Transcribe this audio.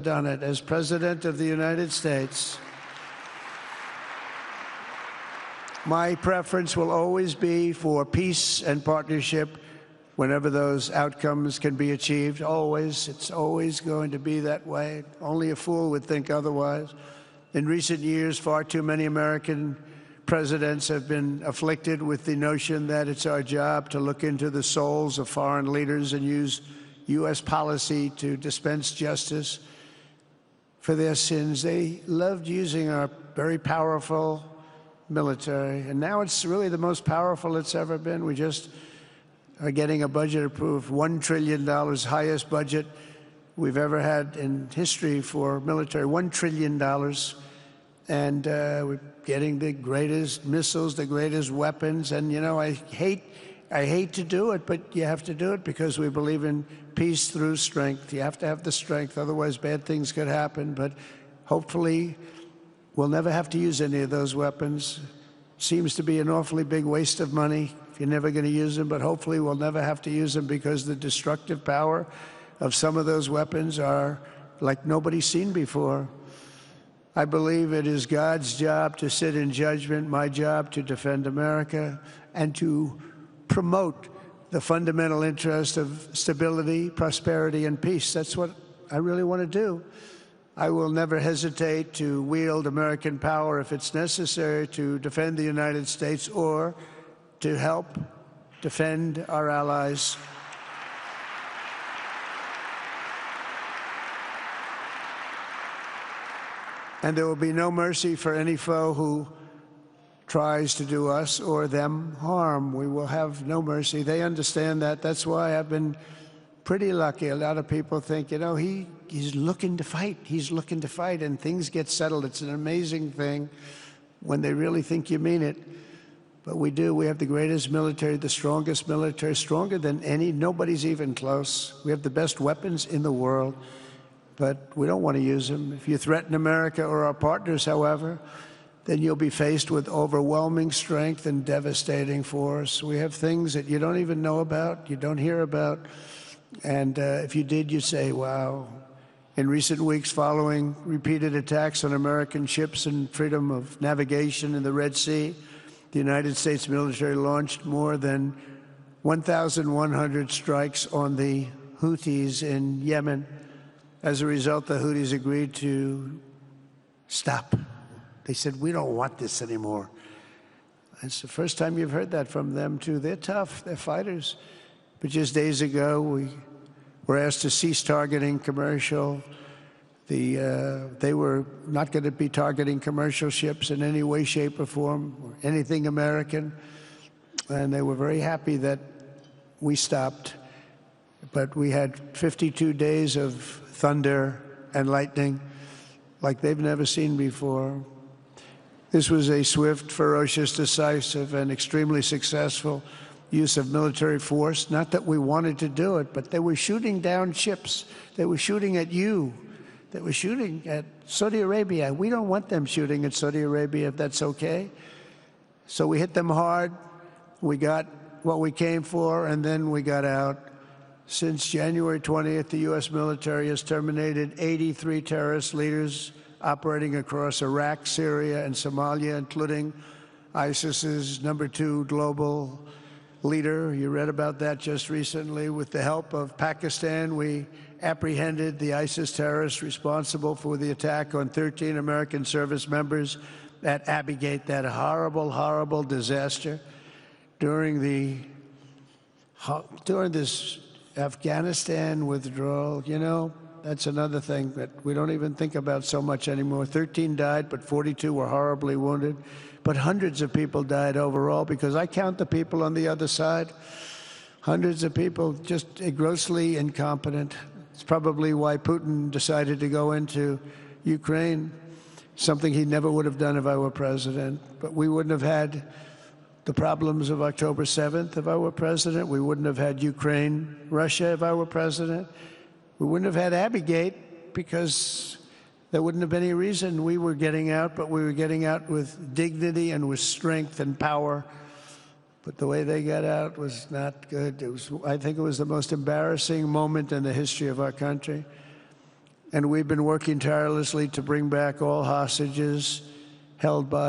done it. As President of the United States, my preference will always be for peace and partnership whenever those outcomes can be achieved. Always. It's always going to be that way. Only a fool would think otherwise. In recent years, far too many American presidents have been afflicted with the notion that it's our job to look into the souls of foreign leaders and use U.S. policy to dispense justice for their sins. They loved using our very powerful military, and now it's really the most powerful it's ever been. We just are getting a budget approved, $1 trillion, highest budget we've ever had in history for military, $1 trillion. And we're getting the greatest missiles, the greatest weapons. And, you know, I hate to do it, but you have to do it because we believe in peace through strength. You have to have the strength, otherwise bad things could happen. But hopefully we'll never have to use any of those weapons. Seems to be an awfully big waste of money if you're never going to use them, but hopefully we'll never have to use them because the destructive power of some of those weapons are like nobody's seen before. I believe it is God's job to sit in judgment, my job to defend America and to promote the fundamental interest of stability, prosperity, and peace. That's what I really want to do. I will never hesitate to wield American power if it's necessary to defend the United States or to help defend our allies. And there will be no mercy for any foe who tries to do us or them harm. We will have no mercy. They understand that. That's why I've been pretty lucky. A lot of people think, you know, he's looking to fight. He's looking to fight, and things get settled. It's an amazing thing when they really think you mean it. But we do. We have the greatest military, the strongest military, stronger than any. Nobody's even close. We have the best weapons in the world, but we don't want to use them. If you threaten America or our partners, however, then you'll be faced with overwhelming strength and devastating force. We have things that you don't even know about, you don't hear about, and if you did, you'd say, wow. In recent weeks, following repeated attacks on American ships and freedom of navigation in the Red Sea, the United States military launched more than 1,100 strikes on the Houthis in Yemen. As a result, the Houthis agreed to stop. They said, we don't want this anymore. It's the first time you've heard that from them, too. They're tough. They're fighters. But just days ago, we were asked to cease targeting commercial. They were not going to be targeting commercial ships in any way, shape, or form, or anything American. And they were very happy that we stopped. But we had 52 days of thunder and lightning like they've never seen before. This was a swift, ferocious, decisive, and extremely successful use of military force. Not that we wanted to do it, but they were shooting down ships. They were shooting at you. They were shooting at Saudi Arabia. We don't want them shooting at Saudi Arabia, if that's okay. So we hit them hard. We got what we came for, and then we got out. Since January 20th, the U.S. military has terminated 83 terrorist leaders operating across Iraq, Syria, and Somalia, including ISIS's #2 global leader. You read about that just recently. With the help of Pakistan, we apprehended the ISIS terrorists responsible for the attack on 13 American service members at Abu Ghait, that horrible, horrible disaster. During this Afghanistan withdrawal, you know, that's another thing that we don't even think about so much anymore. 13 died, but 42 were horribly wounded. But hundreds of people died overall, because I count the people on the other side. Hundreds of people just grossly incompetent. It's probably why Putin decided to go into Ukraine, something he never would have done if I were president. But we wouldn't have had the problems of October 7th if I were president. We wouldn't have had Ukraine, Russia if I were president. We wouldn't have had Abu Ghait, because there wouldn't have been any reason we were getting out, but we were getting out with dignity and with strength and power. But the way they got out was not good. I think it was the most embarrassing moment in the history of our country. and we've been working tirelessly to bring back all hostages held by